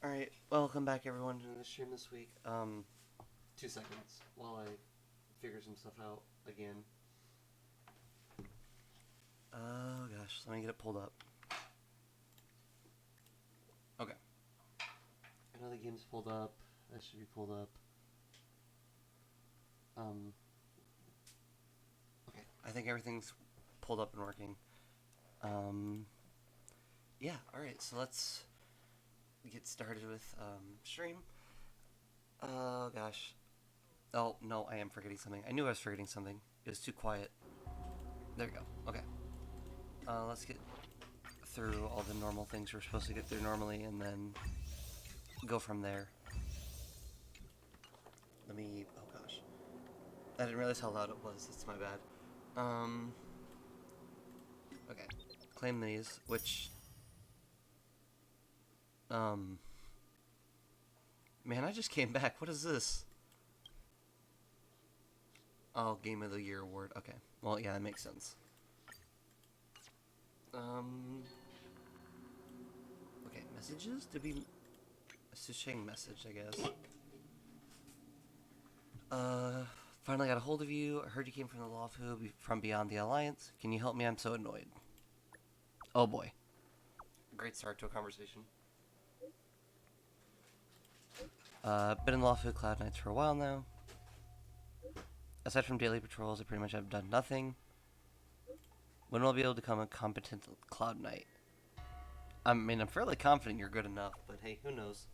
Alright, welcome back everyone to the stream this week. 2 seconds while I figure some stuff out again. Oh gosh, let me get it pulled up. Okay. I know the game's pulled up. That should be pulled up. Okay, I think everything's pulled up and working. Yeah, alright, so let's get started with stream. Oh gosh. Oh no, I am forgetting something. I knew I was forgetting something. It was too quiet. There we go. Okay. Let's get through all the normal things we're supposed to get through normally and then go from there. Let me... oh gosh. I didn't realize how loud it was. That's my bad. Okay. Claim these, which... Man, I just came back. What is this? Oh, Game of the Year award. Okay. Well, yeah, that makes sense. Okay, messages? Did we... It's just saying message, I guess. Finally got a hold of you. I heard you came from the Lawfu, from Beyond the Alliance. Can you help me? I'm so annoyed. Oh boy. Great start to a conversation. Been in Lawfu Cloud Knights for a while now. Aside from daily patrols, I pretty much have done nothing. When will I be able to become a competent Cloud Knight? I mean, I'm fairly confident you're good enough, but hey, who knows?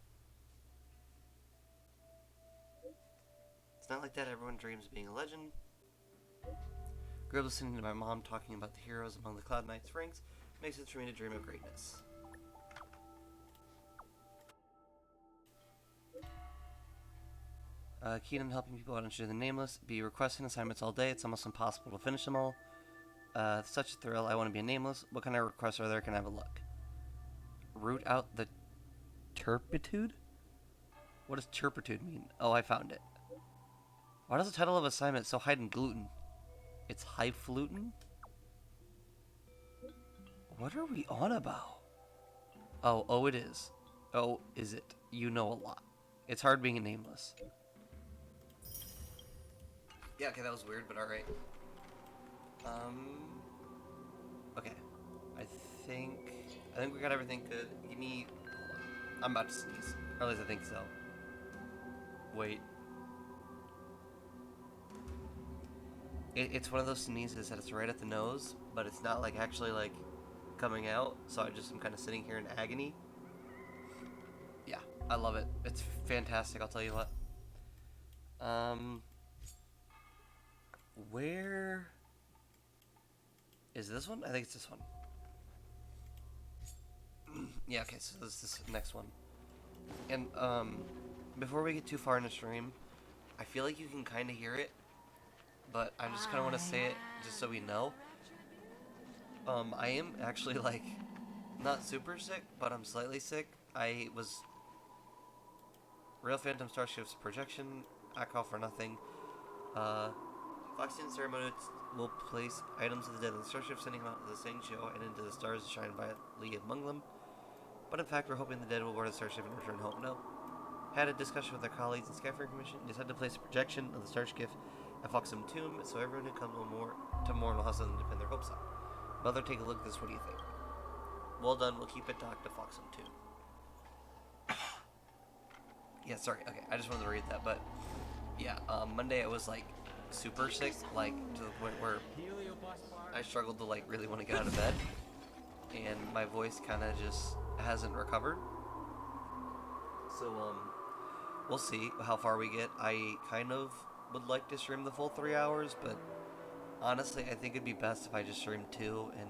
It's not like that. Everyone dreams of being a legend. Grew up listening to my mom talking about the heroes among the Cloud Knights ranks. Makes sense for me to dream of greatness. Keen on helping people out and share the nameless. Be requesting assignments all day. It's almost impossible to finish them all. Such a thrill. I want to be a nameless. What kind of requests are there? Can I have a look? Root out the turpitude? What does turpitude mean? Oh, I found it. Why does the title of assignment so hide in gluten? It's highfalutin? What are we on about? Oh, it is. Oh, is it? You know a lot. It's hard being a nameless. Yeah, okay, that was weird, but alright. Okay. I think we got everything good. Give me... hold on. I'm about to sneeze. Or at least I think so. Wait. It's one of those sneezes that it's right at the nose, but it's not like actually like coming out, so I just am kind of sitting here in agony. Yeah, I love it. It's fantastic, I'll tell you what. Where is this one? I think it's this one. Yeah, okay, so this is this next one. And before we get too far in the stream, I feel like you can kind of hear it, but I just kind of want to say it just so we know. I am actually like not super sick, but I'm slightly sick. I was Real Phantom Starship's projection. I call for nothing. Foxian ceremony will place items of the dead in the starship, sending them out to the Sang Show and into the stars to shine brightly among them. But in fact, we're hoping the dead will board the starship and return home. No. Had a discussion with our colleagues in Skyfaring Commission, decided to place a projection of the starship at Foxham Tomb, so everyone who comes to mourn will have something to pin their hopes on. Mother, take a look at this. What do you think? Well done. We'll keep it docked to Foxham Tomb. Yeah, sorry. Okay, I just wanted to read that, but yeah, Monday I was like super sick, like to the point where I struggled to like really want to get out of bed, and my voice kind of just hasn't recovered. So we'll see how far we get. I kind of would like to stream the full 3 hours, but honestly, I think it'd be best if I just streamed 2 and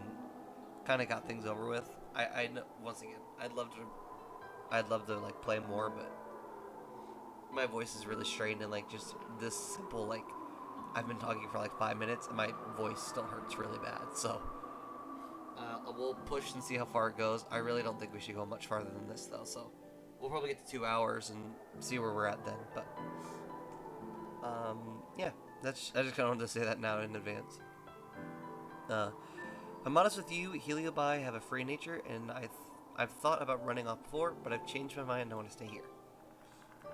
kind of got things over with. I know, once again, I'd love to like play more, but my voice is really strained, and like just this simple like I've been talking for like 5 minutes and my voice still hurts really bad. So we'll push and see how far it goes. I really don't think we should go much farther than this though. So we'll probably get to 2 hours and see where we're at then. But yeah, I just kind of wanted to say that now in advance. I'm honest with you, Heliobi have a free nature, and I've thought about running off before, but I've changed my mind and I want to stay here.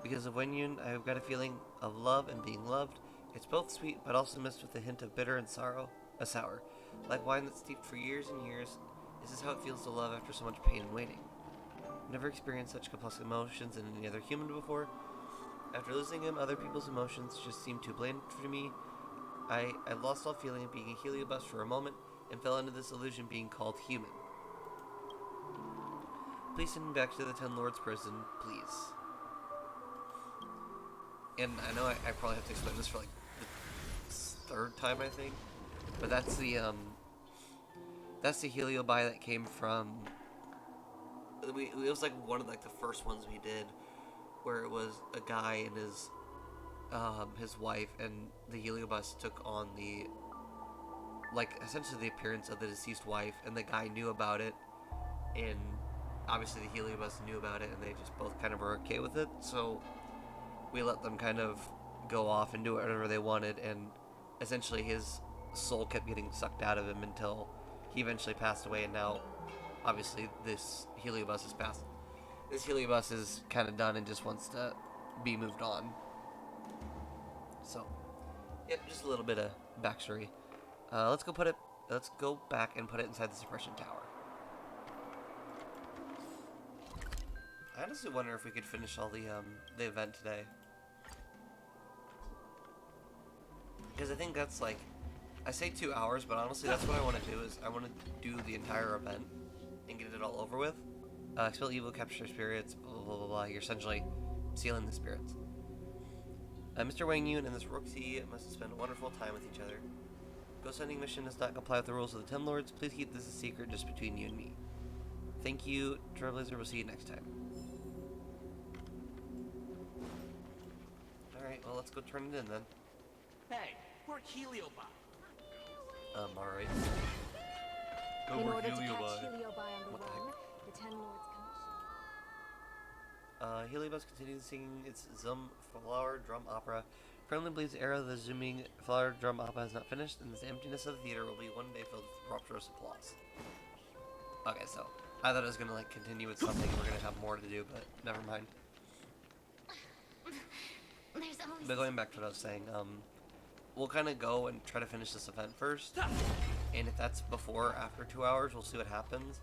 Because of Wenyun, I've got a feeling of love and being loved. It's both sweet, but also mixed with a hint of bitter and sour. Like wine that's steeped for years and years, this is how it feels to love after so much pain and waiting. I've never experienced such complex emotions in any other human before. After losing him, other people's emotions just seemed too bland for me. I lost all feeling of being a heliobus for a moment and fell into this illusion being called human. Please send me back to the Ten Lords prison, please. And I know I probably have to explain this for like the third time, I think. But that's the heliobi that came from. It was like one of like the first ones we did, where it was a guy and his wife, and the heliobus took on the, like, essentially the appearance of the deceased wife, and the guy knew about it, and obviously the heliobus knew about it, and they just both kind of were okay with it, so we let them kind of go off and do whatever they wanted, and essentially his soul kept getting sucked out of him until he eventually passed away, and now, obviously, this heliobus is passed. This heliobus is kind of done and just wants to be moved on. So, yep, just a little bit of backstory. Let's go back and put it inside the suppression tower. I honestly wonder if we could finish all the event today. Because I think that's like, I say 2 hours, but honestly that's what I want to do, is I want to do the entire event and get it all over with. Expel evil, capture spirits, blah blah blah blah. You're essentially sealing the spirits. Mr. Wang Yun and this Roxy must have spent a wonderful time with each other. Ghost hunting mission does not comply with the rules of the Ten Lords. Please keep this a secret just between you and me. Thank you, Trailblazer. We'll see you next time. Alright, well, let's go turn it in then. Hey, we're Heliobi. Alright. In order to catch Heliobi on the run, the Ten Lords commission. Heliobus continues singing its Zum Flower Drum Opera. Currently believes the era of the zooming flower drum opera has not finished, and this emptiness of the theater will be one day filled with rapturous applause. Okay, so I thought it was gonna like continue with something and we're gonna have more to do, but never mind. But going back to what I was saying, we'll kind of go and try to finish this event first, and if that's before or after 2 hours, we'll see what happens.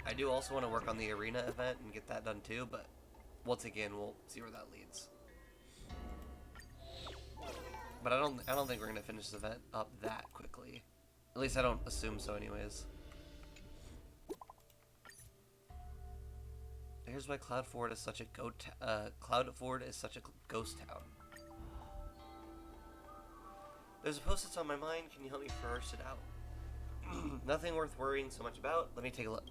I do also want to work on the arena event and get that done too, but once again, we'll see where that leads. But I don't think we're gonna finish this event up that quickly. At least I don't assume so, anyways. Here's why Cloud Ford is such a ghost town. There's a post that's on my mind. Can you help me parse it out? Nothing worth worrying so much about. Let me take a look.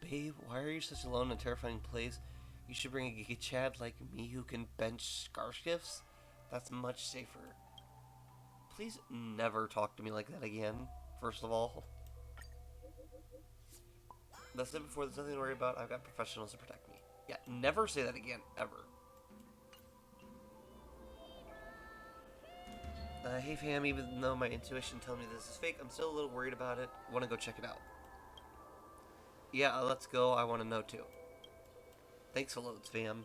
Babe, why are you such a lone and terrifying place? You should bring a geeky Chad like me who can bench scarf gifts. That's much safer. Please never talk to me like that again, first of all. That's it before, there's nothing to worry about. I've got professionals to protect me. Yeah, never say that again, ever. Hey fam, even though my intuition tells me this is fake, I'm still a little worried about it. Want to go check it out. Yeah, let's go. I want to know too. Thanks a loads, fam.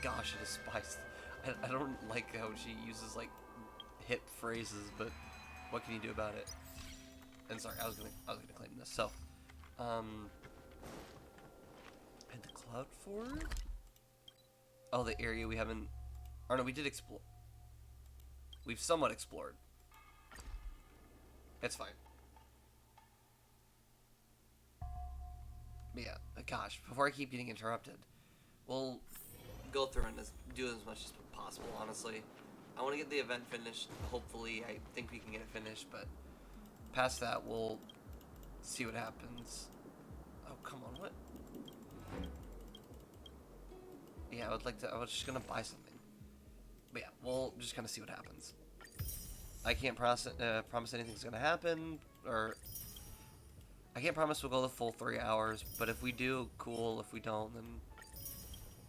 Gosh, I despise. I don't like how she uses like hip phrases, but what can you do about it? And sorry, I was gonna claim this. So, and the Cloud Ford? Oh, the area we haven't. Or no, we did explore. We've somewhat explored. It's fine. But yeah, gosh, before I keep getting interrupted, we'll go through and do as much as possible, honestly. I want to get the event finished. Hopefully, I think we can get it finished, but past that, we'll see what happens. Oh, come on, what? Yeah, I was just gonna buy something. But yeah, we'll just kind of see what happens. I can't promise anything's gonna happen, or I can't promise we'll go the full 3 hours, but if we do, cool. If we don't, then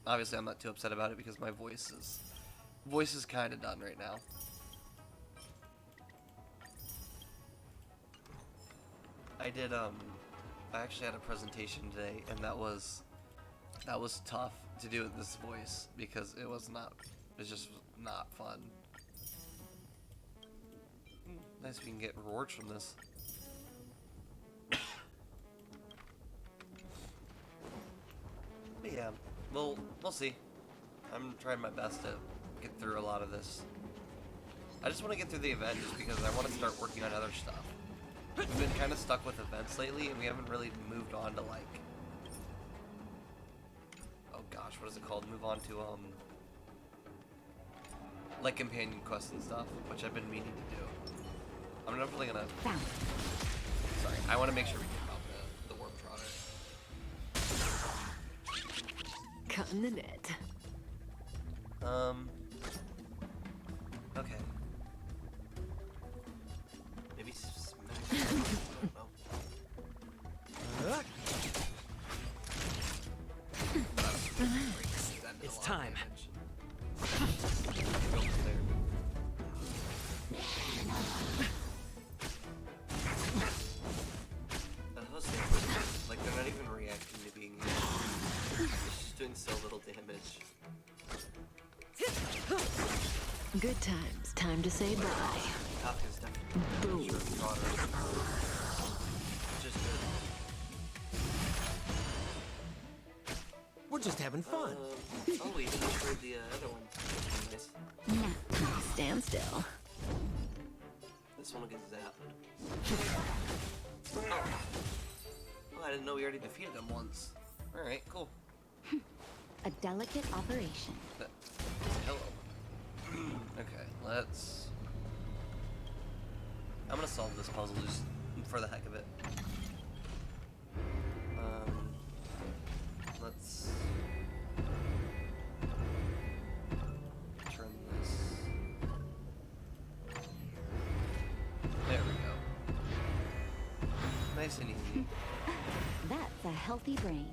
obviously I'm not too upset about it because my voice is kind of done right now. I did, I actually had a presentation today, and that was tough to do with this voice, because it's just not fun. Nice we can get rewards from this. But yeah, we'll see. I'm trying my best to get through a lot of this. I just want to get through the event just because I want to start working on other stuff. We've been kind of stuck with events lately, and we haven't really moved on to like... Oh gosh, what is it called? Move on to, like companion quests and stuff, which I've been meaning to do. I'm definitely gonna... Sorry, I want to make sure we get about the warp trotter. Cutting the net. Okay. Maybe smack. I don't know. It's time. Like, they're not even reacting to being here. It's just doing so little damage. Good times. Time to say bye. Kafka's definitely Boom. just good. We're just having fun. Oh, we even destroyed the other one. Nice. Now, stand still. This one will get zapped. Oh, I didn't know we already defeated him once. Alright, cool. A delicate operation. Hello. Okay, let's... I'm gonna solve this puzzle just for the heck of it. Let's... turn this... There we go. Nice and easy. That's a healthy brain.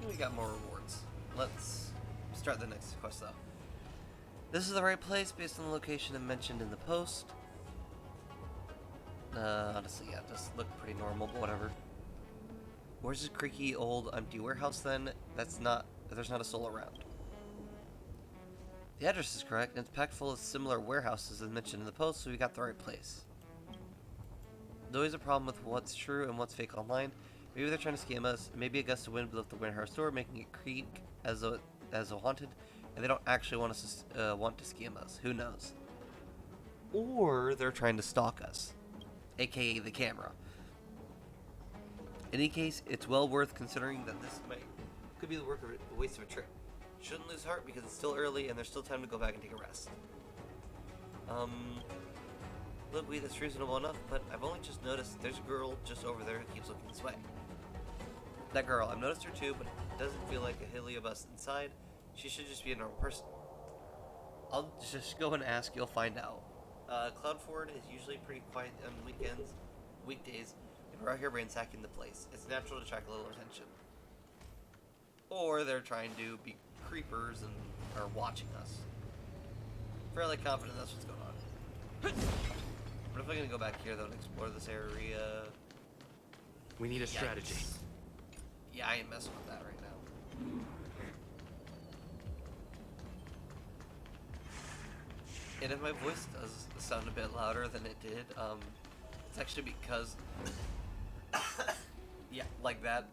We got more rewards. Let's start the next quest though. This is the right place based on the location mentioned in the post. Honestly, yeah, just look pretty normal, but whatever. Where's this creaky old empty warehouse then? There's not a soul around. The address is correct, and it's packed full of similar warehouses as mentioned in the post, so we got the right place. There's always a problem with what's true and what's fake online. Maybe they're trying to scam us. Maybe a gust of wind blew up the warehouse door, making it creak as though haunted, and they don't actually want us to want to scam us. Who knows? Or they're trying to stalk us, aka the camera. In any case, it's well worth considering that this could be the work of a waste of a trip. Shouldn't lose heart because it's still early and there's still time to go back and take a rest. Look, that's reasonable enough, but I've only just noticed there's a girl just over there who keeps looking this way. That girl, I've noticed her too, but it doesn't feel like a heliobus inside. She should just be a normal person. I'll just go and ask, you'll find out. Cloudford is usually pretty quiet on weekdays, and we're out here ransacking the place. It's natural to attract a little attention. Or they're trying to be creepers and are watching us. Fairly confident that's what's going on. What if I'm gonna go back here though and explore this area? We need a strategy. Yeah, I ain't messing with that right now. And if my voice does sound a bit louder than it did, it's actually because, yeah, like that,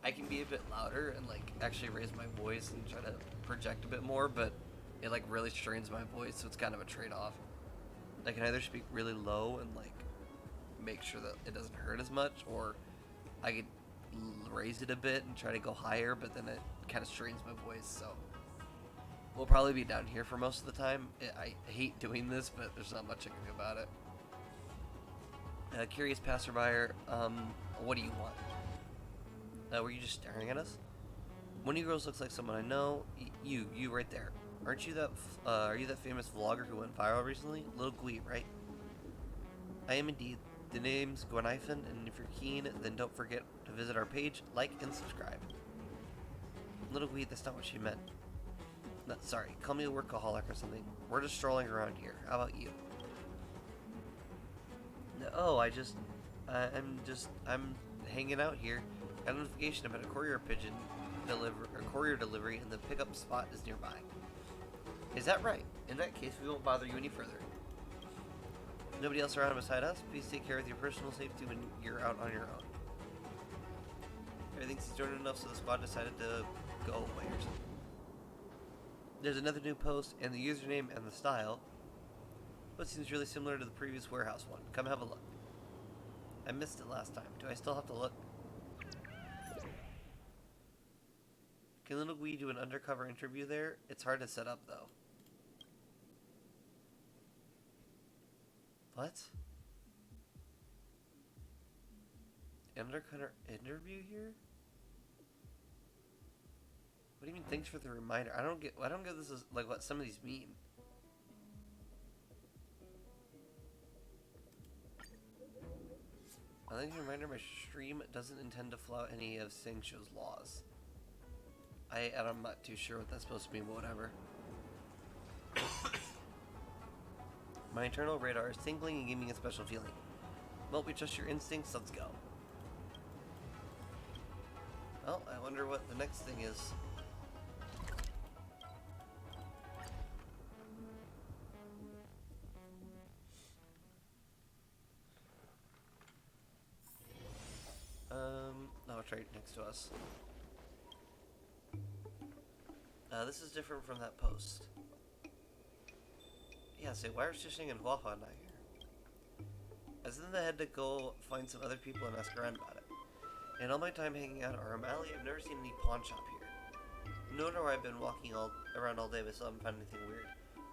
I can be a bit louder and like actually raise my voice and try to project a bit more, but it like really strains my voice, so it's kind of a trade-off. I can either speak really low and like make sure that it doesn't hurt as much, or I could raise it a bit and try to go higher, but then it kind of strains my voice, so we'll probably be down here for most of the time. I hate doing this, but there's not much I can do about it. Curious passerby, what do you want? Were you just staring at us? One of you girls looks like someone I know. You right there. Aren't you that, are you that famous vlogger who went viral recently? Little Gui, right? I am indeed. The name's Gwenhyphen, and if you're keen, then don't forget to visit our page, like, and subscribe. Little Gui, that's not what she meant. No, sorry, call me a workaholic or something. We're just strolling around here. How about you? No, oh, I'm hanging out here. Got a notification about a courier delivery, and the pickup spot is nearby. Is that right? In that case, we won't bother you any further. Nobody else around beside us? Please take care of your personal safety when you're out on your own. Everything's distorted enough, so the squad decided to go away or something. There's another new post, and the username and the style. But seems really similar to the previous warehouse one. Come have a look. I missed it last time. Do I still have to look? Can little Wee do an undercover interview there? It's hard to set up, though. What? Undercover interview here? What do you mean? Thanks for the reminder. I don't get this is like what some of these mean. I think a reminder my stream doesn't intend to flout any of Sanctu's laws. I'm not too sure what that's supposed to mean, but whatever. My internal radar is tingling and giving me a special feeling. Well, we trust your instincts, let's go. Well, I wonder what the next thing is. No, it's right next to us. This is different from that post. Yeah, say, why are Shishing and Huahua not here? I was in the head to go find some other people and ask around about it. In all my time hanging out at RM Alley, I've never seen any pawn shop here. No wonder why I've been walking around all day but still haven't found anything weird.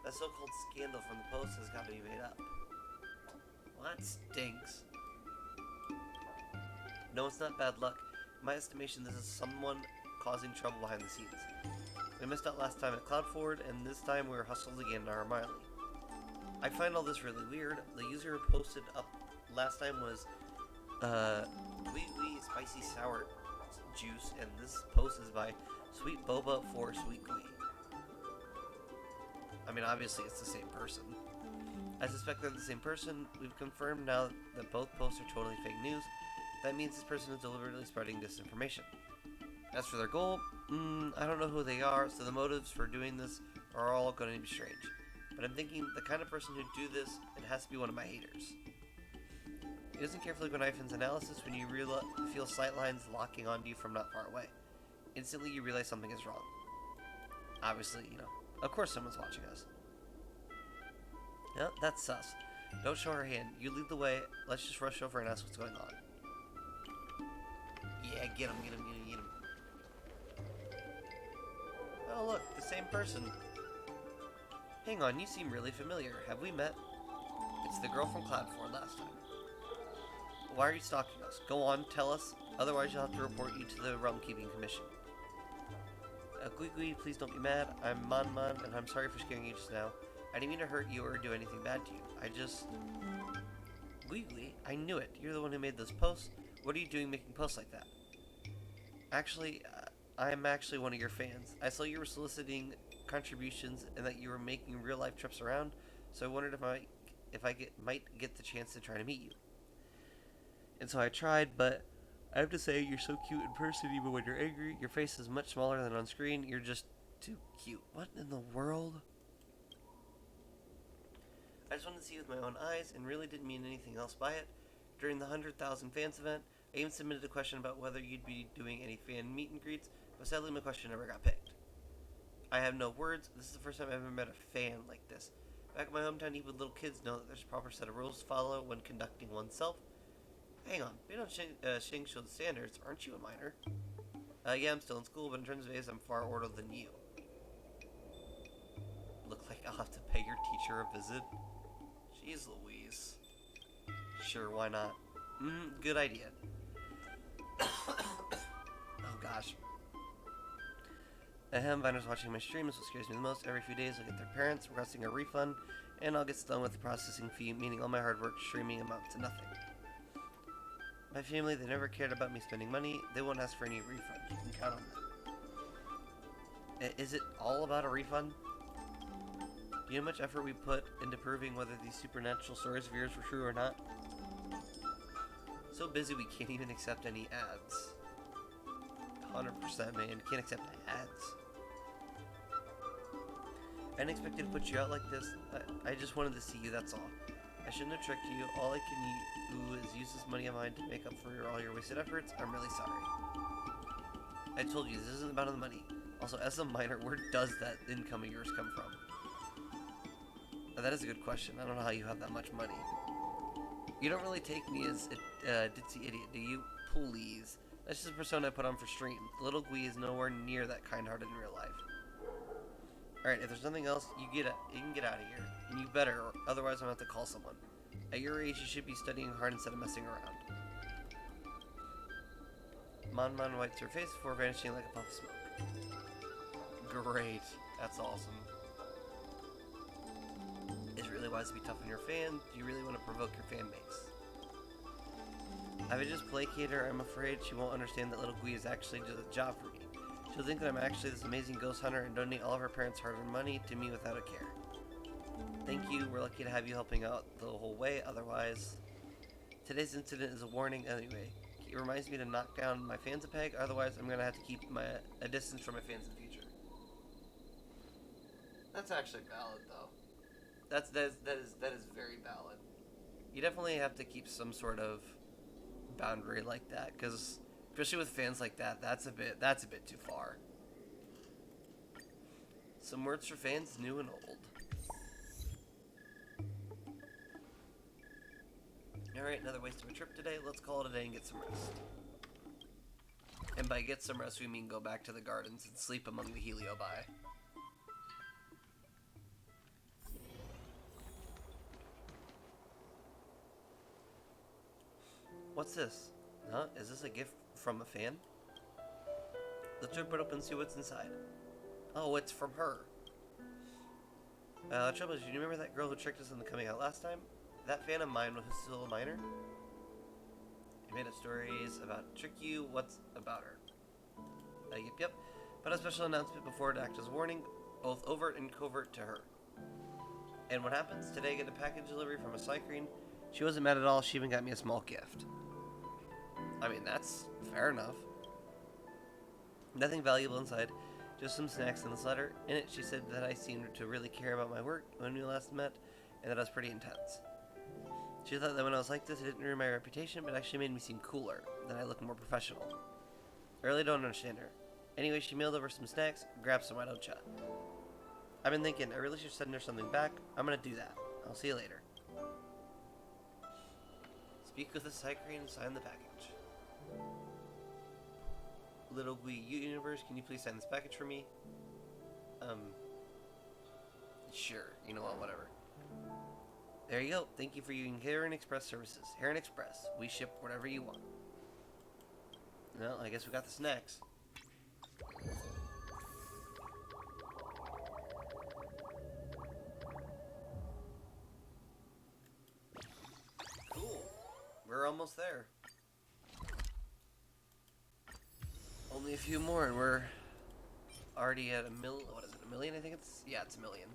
That so-called scandal from the post has got to be made up. Well, that stinks. No, it's not bad luck. In my estimation, this is someone causing trouble behind the scenes. We missed out last time at Cloudford, and this time we were hustled again in RM Alley. I find all this really weird. The user who posted up last time was, Wee Spicy Sour Juice, and this post is by Sweet Boba for Sweet Queen. I mean, obviously it's the same person. I suspect they're the same person. We've confirmed now that both posts are totally fake news. That means this person is deliberately spreading disinformation. As for their goal, I don't know who they are, so the motives for doing this are all going to be strange. But I'm thinking the kind of person who'd do this, it has to be one of my haters. It doesn't carefully go knife analysis when you feel sight lines locking onto you from not far away. Instantly you realize something is wrong. Obviously, of course someone's watching us. No, that's sus. Don't show her hand. You lead the way. Let's just rush over and ask what's going on. Yeah, get him. Oh look, the same person. Hang on, you seem really familiar. Have we met? It's the girl from Cloudford last time. Why are you stalking us? Go on, tell us. Otherwise you'll have to report you to the Realm Keeping Commission. Gui, please don't be mad. I'm Man, and I'm sorry for scaring you just now. I didn't mean to hurt you or do anything bad to you. Gui, I knew it. You're the one who made those posts. What are you doing making posts like that? Actually, I'm actually one of your fans. I saw you were soliciting contributions and that you were making real-life trips around, so I wondered if I might get the chance to try to meet you. And so I tried, but I have to say, you're so cute in person even when you're angry. Your face is much smaller than on screen. You're just too cute. What in the world? I just wanted to see it with my own eyes and really didn't mean anything else by it. During the 100,000 fans event, I even submitted a question about whether you'd be doing any fan meet and greets, but sadly my question never got picked. I have no words. This is the first time I've ever met a fan like this. Back in my hometown, even little kids know that there's a proper set of rules to follow when conducting oneself. Hang on, we don't Shang show the standards. Aren't you a minor? Yeah, I'm still in school, but in terms of age, I'm far older than you. Look like I'll have to pay your teacher a visit. Jeez Louise. Sure, why not? Good idea. Oh gosh. Viners watching my stream is what scares me the most. Every few days I'll get their parents requesting a refund, and I'll get stung with the processing fee, meaning all my hard work streaming amounts to nothing. My family, they never cared about me spending money. They won't ask for any refund. You can count on that. Is it all about a refund? Do you know how much effort we put into proving whether these supernatural stories of yours were true or not? So busy we can't even accept any ads. 100%, man. Can't accept ads. I didn't expect to put you out like this. I just wanted to see you, that's all. I shouldn't have tricked you. All I can do is use this money of mine to make up for all your wasted efforts. I'm really sorry. I told you, this isn't about the money. Also, as a minor, where does that income of yours come from? That is a good question. I don't know how you have that much money. You don't really take me as a ditzy idiot, do you? Please. That's just a persona I put on for stream. The little Gui is nowhere near that kind-hearted in real life. Alright, if there's nothing else, you can get out of here. And you better, or otherwise I'm going to have to call someone. At your age, you should be studying hard instead of messing around. Mon wipes her face before vanishing like a puff of smoke. Great. That's awesome. Is it really wise to be tough on your fans? Do you really want to provoke your fan base? If I just placate her, I'm afraid she won't understand that little Gui is actually just a job for me. She'll think that I'm actually this amazing ghost hunter and donate all of her parents' hard-earned money to me without a care. Thank you, we're lucky to have you helping out the whole way, otherwise... Today's incident is a warning anyway. It reminds me to knock down my fans a peg, otherwise I'm gonna have to keep a distance from my fans in the future. That's actually valid, though. That is very valid. You definitely have to keep some sort of boundary like that, because especially with fans like that, that's a bit too far. Some words for fans, new and old. Alright, another waste of a trip today. Let's call it a day and get some rest. And by get some rest, we mean go back to the gardens and sleep among the heliobi. What's this? Huh? Is this a gift from a fan? Let's rip it open and see what's inside. Oh, it's from her. Trouble is, you remember that girl who tricked us into coming out last time? That fan of mine was still a minor? He made up stories about trick you. What's about her? Yep. But a special announcement before to act as a warning, both overt and covert to her. And what happens? Today I get a package delivery from a Cycrene. She wasn't mad at all. She even got me a small gift. I mean, that's fair enough. Nothing valuable inside, just some snacks in this letter. In it, she said that I seemed to really care about my work when we last met, and that I was pretty intense. She thought that when I was like this, it didn't ruin my reputation, but actually made me seem cooler, that I looked more professional. I really don't understand her. Anyway, she mailed over some snacks, grabbed some, why don't ya? I've been thinking, I really should send her something back. I'm gonna do that. I'll see you later. Speak with the Cycrene and sign the package. Little Gui Universe, can you please sign this package for me? Sure. You know what, whatever. There you go. Thank you for using Heron Express services. Heron Express. We ship whatever you want. Well, I guess we got the snacks. Cool. We're almost there. Only a few more and we're already at what is it, a million? I think it's, yeah, it's a million.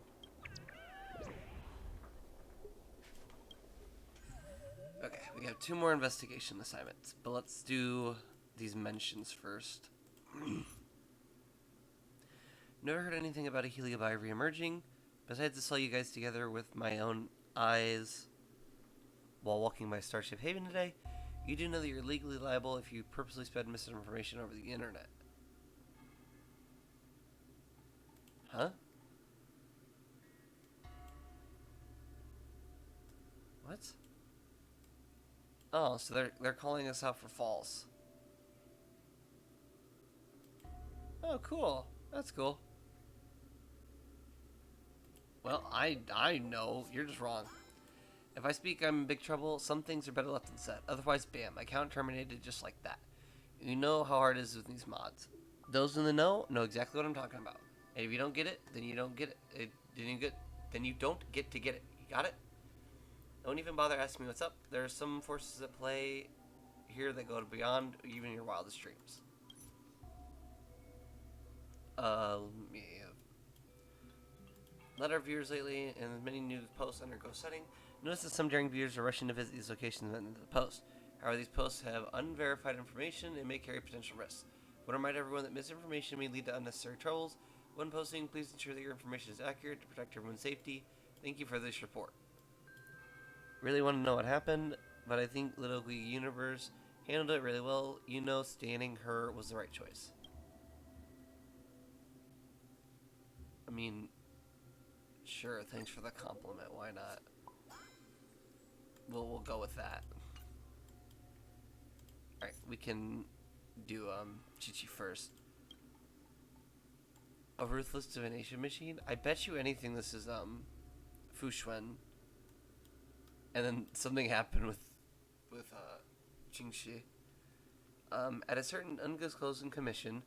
Okay, we have 2 more investigation assignments, but let's do these mentions first. Never heard anything about a heliobi re-emerging. Besides I saw you guys together with my own eyes while walking by Starship Haven today. You do know that you're legally liable if you purposely spread misinformation over the internet. Huh? What? Oh, so they're calling us out for false. Oh, cool. That's cool. Well, I know. You're just wrong. If I speak, I'm in big trouble. Some things are better left unsaid. Otherwise, bam, account terminated just like that. You know how hard it is with these mods. Those in the know exactly what I'm talking about. And if you don't get it, then you don't get it. Then you don't get to get it. You got it? Don't even bother asking me what's up. There are some forces at play here that go beyond even your wildest dreams. Yeah. A lot of viewers lately, and many new posts undergo setting. Notice that some daring viewers are rushing to visit these locations and the post. However, these posts have unverified information and may carry potential risks. I want to remind everyone that misinformation may lead to unnecessary troubles. When posting, please ensure that your information is accurate to protect everyone's safety. Thank you for this report. Really want to know what happened, but I think Little League Universe handled it really well. You know, standing her was the right choice. I mean, sure, thanks for the compliment. Why not? We'll go with that. Alright, we can do Chi-Chi first. A ruthless divination machine? I bet you anything this is Fushuen. And then something happened with Qingxi. At a certain undisclosed commission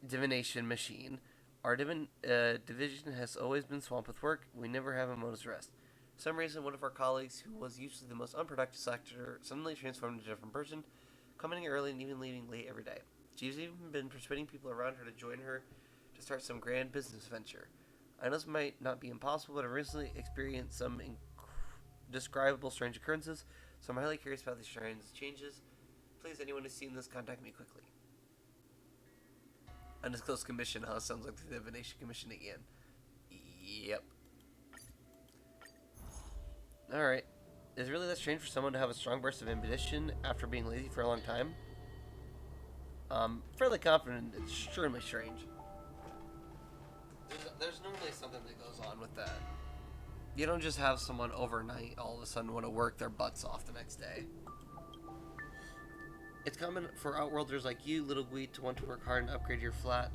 divination machine, our division has always been swamped with work. We never have a moment's rest. For some reason, one of our colleagues, who was usually the most unproductive sector, suddenly transformed into a different person, coming early and even leaving late every day. She's even been persuading people around her to join her to start some grand business venture. I know this might not be impossible, but I've recently experienced some indescribable strange occurrences, so I'm highly curious about these strange changes. Please, anyone who's seen this, contact me quickly. Undisclosed commission, huh? Sounds like the Divination Commission again. Yep. Alright. Is it really that strange for someone to have a strong burst of ambition after being lazy for a long time? Fairly confident it's extremely strange. There's normally something that goes on with that. You don't just have someone overnight all of a sudden want to work their butts off the next day. It's common for outworlders like you, Little Gui, to want to work hard and upgrade your flat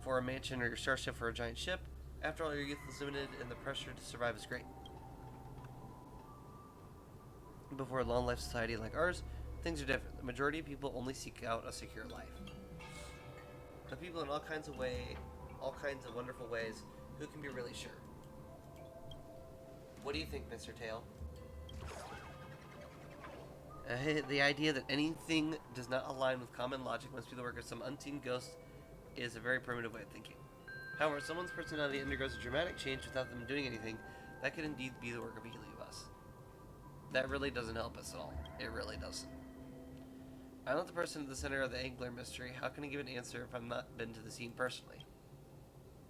for a mansion or your starship for a giant ship. After all, your youth is limited and the pressure to survive is great. Before a long-life society like ours, things are different. The majority of people only seek out a secure life. But people in all kinds of wonderful ways who can be really sure. What do you think, Mr. Tail? The idea that anything does not align with common logic must be the work of some unseen ghost is a very primitive way of thinking. However, if someone's personality undergoes a dramatic change without them doing anything, that could indeed be the work of a Heliobus. That really doesn't help us at all. It really doesn't. I'm not the person at the center of the Angler mystery. How can I give an answer if I've not been to the scene personally?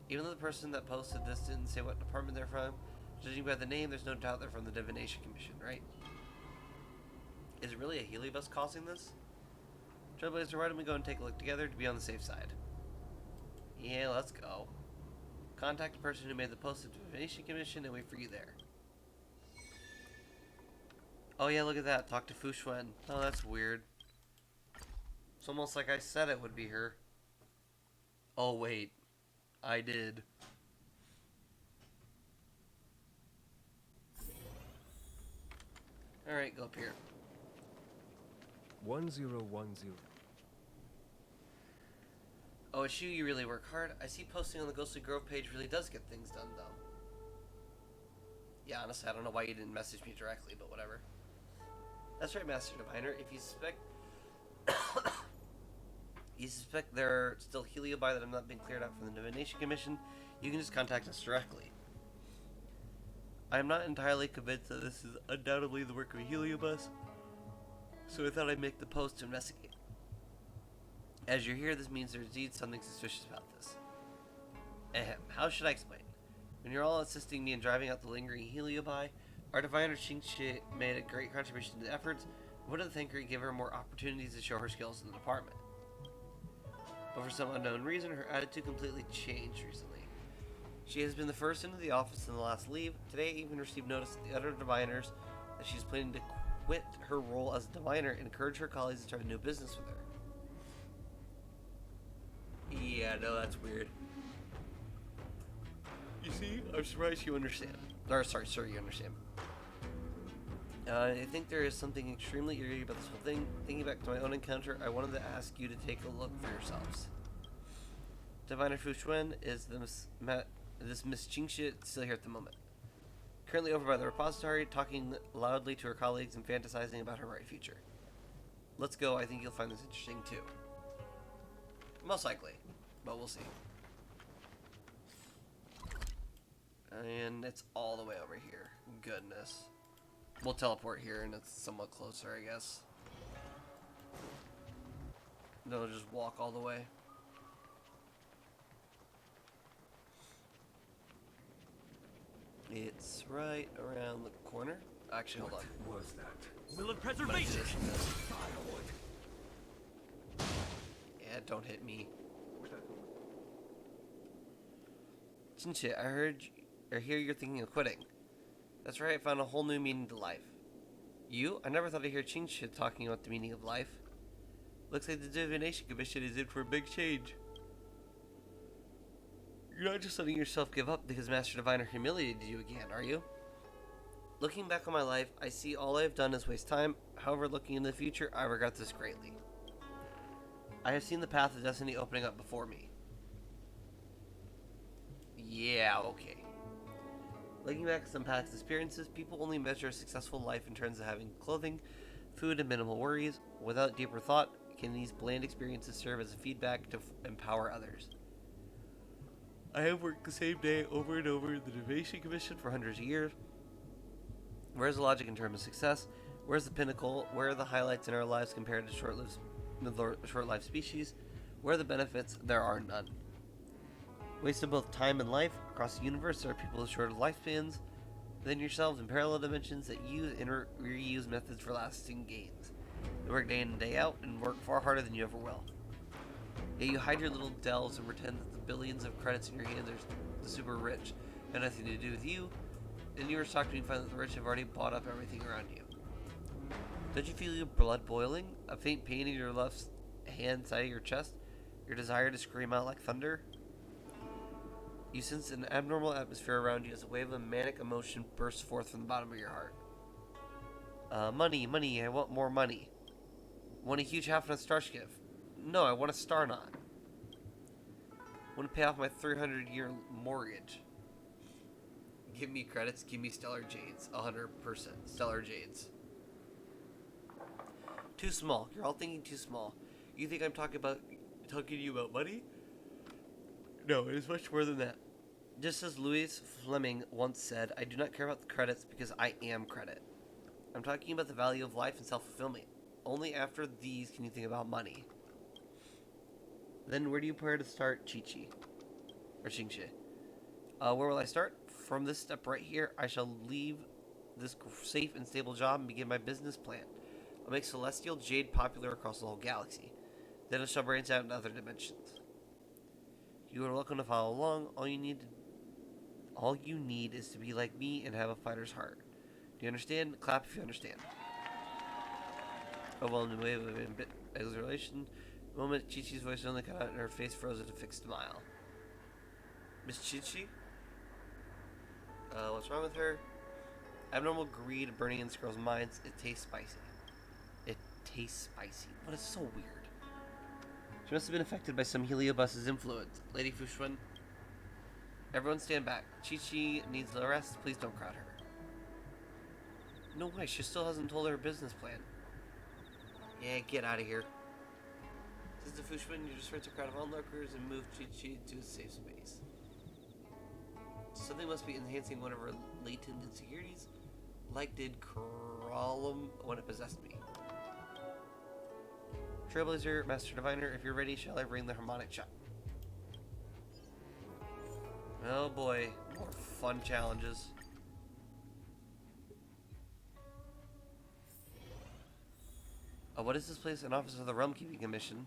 Even though the person that posted this didn't say what department they're from, judging by the name, there's no doubt they're from the Divination Commission, right? Is it really a Heliobus causing this? Trailblazer, why don't we go and take a look together to be on the safe side? Yeah, let's go. Contact the person who made the post at the Divination Commission and wait for you there. Oh yeah, look at that. Talk to Fushuen. Oh, that's weird. It's almost like I said it would be her. Oh wait. I did. Alright, go up here. 1010. Oh, it's you really work hard. I see posting on the Ghostly Grove page really does get things done, though. Yeah, honestly, I don't know why you didn't message me directly, but whatever. That's right, Master Diviner. If you suspect there are still Heliobi that have not been cleared out from the Divination Commission, you can just contact us directly. I am not entirely convinced that this is undoubtedly the work of a Heliobus, so I thought I'd make the post to investigate. As you're here, this means there's indeed something suspicious about this. Ahem, how should I explain? When you're all assisting me in driving out the lingering Heliobi, our diviner Qingxi made a great contribution to the efforts. I wanted to thank her and give her more opportunities to show her skills in the department. But for some unknown reason, her attitude completely changed recently. She has been the first into the office in the last leave. Today, I even received notice from the other diviners that she's planning to quit her role as a diviner and encourage her colleagues to start a new business with her. Yeah, no, that's weird. You see, I'm surprised you understand. Or, sorry, sir, you understand. I think there is something extremely eerie about this whole thing. Thinking back to my own encounter, I wanted to ask you to take a look for yourselves. Diviner Fushuen is this Miss Qingxi still here at the moment. Currently over by the repository, talking loudly to her colleagues and fantasizing about her bright future. Let's go, I think you'll find this interesting too. Most likely. but we'll see. And it's all the way over here. Goodness. We'll teleport here and it's somewhat closer, I guess. No, just walk all the way. It's right around the corner. Actually, hold on. What was that? Will of preservation! Yeah, don't hit me. Chinchit, I hear you're thinking of quitting. That's right, I found a whole new meaning to life. You? I never thought I'd hear Chinchit talking about the meaning of life. Looks like the Divination Commission is in for a big change. You're not just letting yourself give up because Master Diviner humiliated you again, are you? Looking back on my life, I see all I've done is waste time. However, looking into the future, I regret this greatly. I have seen the path of destiny opening up before me. Yeah, okay. Looking back at some past experiences, people only measure a successful life in terms of having clothing, food, and minimal worries. Without deeper thought, can these bland experiences serve as a feedback to empower others? I have worked the same day over and over in the Divination Commission for hundreds of years. Where's the logic in terms of success? Where's the pinnacle? Where are the highlights in our lives compared to short-lived species? Where are the benefits? There are none. Wasted both time and life. Across the universe, there are people with shorter lifespans than yourselves in parallel dimensions that use and reuse methods for lasting gains. They work day in and day out and work far harder than you ever will. Yet you hide your little delves and pretend that the billions of credits in your hands are the super rich have nothing to do with you. Then you were shocked when you find that the rich have already bought up everything around you. Don't you feel your blood boiling? A faint pain in your left hand side of your chest? Your desire to scream out like thunder? You sense an abnormal atmosphere around you as a wave of manic emotion bursts forth from the bottom of your heart. Money, I want more money. Want a huge half on a starship. No, I want a star knot. Want to pay off my 300-year mortgage. Give me credits, give me stellar jades. 100% stellar jades. Too small. You're all thinking too small. You think I'm talking to you about money? No, it is much more than that. Just as Louis Fleming once said, I do not care about the credits because I am credit. I'm talking about the value of life and self-fulfillment. Only after these can you think about money. Then where do you plan to start, Chi-Chi? Or Xingxi? Where will I start? From this step right here, I shall leave this safe and stable job and begin my business plan. I'll make celestial jade popular across the whole galaxy. Then it shall branch out into other dimensions. You are welcome to follow along. All you need is to be like me and have a fighter's heart. Do you understand? Clap if you understand. A well-known wave of exhilaration. The moment Chi-Chi's voice only cut out and her face froze into a fixed smile. Miss Chi-Chi? What's wrong with her? Abnormal greed burning in this girl's minds. It tastes spicy. It tastes spicy. What is so weird? She must have been affected by some Heliobus's influence. Lady Fushun, everyone stand back. Chi-Chi needs a rest. Please don't crowd her. No way, she still hasn't told her business plan. Yeah, get out of here. Sister Fushun, you just rent a crowd of onlookers and move Chi-Chi to a safe space. Something must be enhancing one of her latent insecurities, like did Kralum when it possessed me. Trailblazer, Master Diviner, if you're ready, shall I bring the harmonic shot? Oh boy, more fun challenges. What is this place? An office of the Realm Keeping Commission.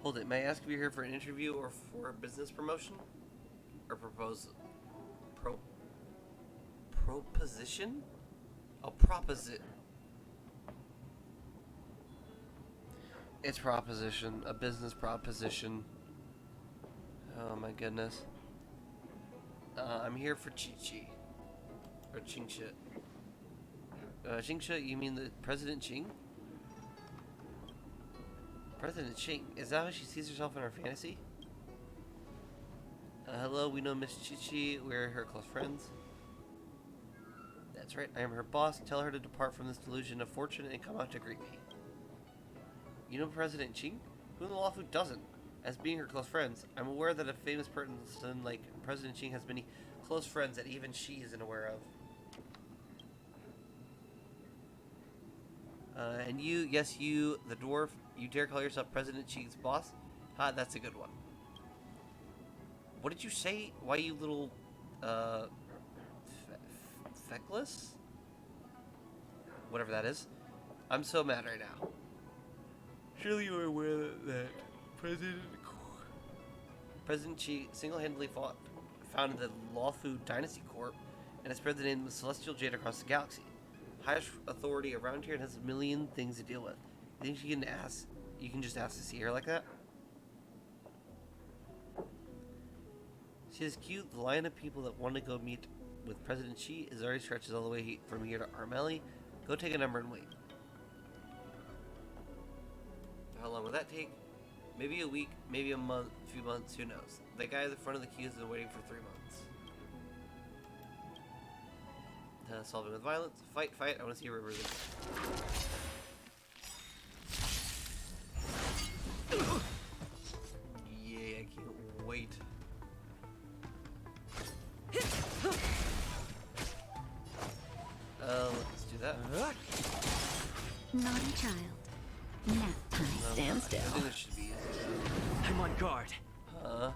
Hold it, may I ask if you're here for an interview or for a business promotion? Or proposal? Proposition? Oh, proposit. It's proposition, a business proposition. Oh my goodness. I'm here for Chi-Chi. Or Qingshi. Qingshi, you mean the President Qing? President Qing? Is that how she sees herself in her fantasy? Hello, we know Miss Chi-Chi. We're her close friends. That's right, I am her boss. Tell her to depart from this delusion of fortune and come out to greet me. You know President Qing? Who in the Lawfu doesn't? As being her close friends, I'm aware that a famous person like President Qing has many close friends that even she isn't aware of. And you, yes, you, the dwarf, you dare call yourself President Qing's boss? Ha, that's a good one. What did you say? Why, you little, feckless? Whatever that is. I'm so mad right now. Surely you are aware that President Qi single-handedly founded the Lawfu Dynasty Corp and has spread the name of Celestial Jade across the galaxy. Highest authority around here and has a million things to deal with. You think you can just ask to see her like that? She is cute. The line of people that want to go meet with President Xi is already stretches all the way from here to Armelli. Go take a number and wait. How long will that take? Maybe a week, maybe a month, a few months, who knows? The guy at the front of the queue has been waiting for 3 months. Solving with violence. Fight, fight. I want to see a river. Yeah, I can't wait. Let's do that. Naughty child. Nap time. Stand still. I think this should be easy. I'm on guard. Huh?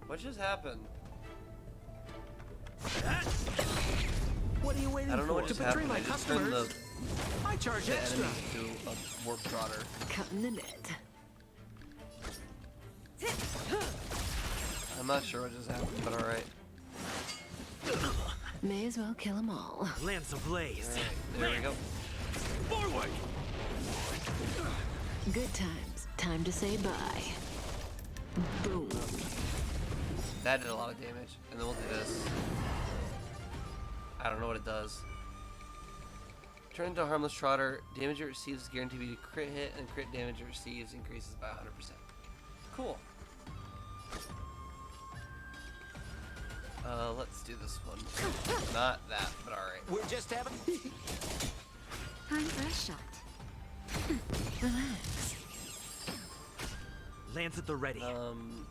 What just happened? What are you waiting I don't know for? what just To betray happened. my I just turned customers? I charge the extra. enemy into a warp trotter. Cutting the net. I'm not sure what just happened, but alright. May as well kill them all. Lance ablaze. Alright, there we go. Forward. Good times. Time to say bye. Boom. That did a lot of damage. And then we'll do this. I don't know what it does. Turn into a harmless trotter. Damage it receives is guaranteed to be a crit hit, and crit damage it receives increases by 100%. Cool. Let's do this one. Not that, but alright. We're just having. Time for a shot. Relax. Lance at the ready. I'm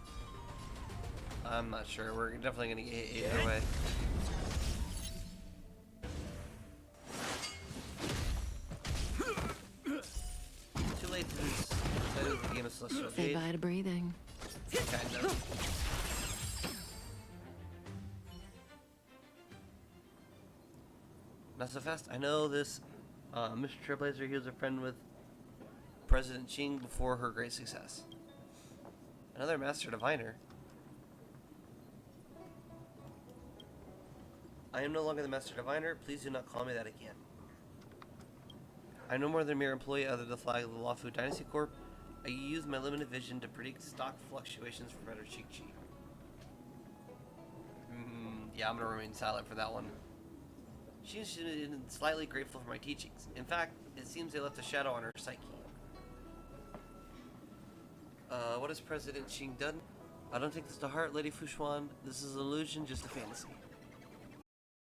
not sure. We're definitely gonna get hit either way. Too late to decide the game of Celestial Say Jade. bye to breathing. Kind of. Not so fast. I know this Mr. Trailblazer, he was a friend with President Qing before her great success. Another Master Diviner. I am no longer the Master Diviner. Please do not call me that again. I'm no more than a mere employee under the flag of the Lawfu Dynasty Corp. I use my limited vision to predict stock fluctuations for better cheek cheek. Yeah, I'm gonna remain silent for that one. She is slightly grateful for my teachings. In fact, it seems they left a shadow on her psyche. What has President Qing done? I don't take this to heart, Lady Fushuan. This is an illusion, just a fantasy.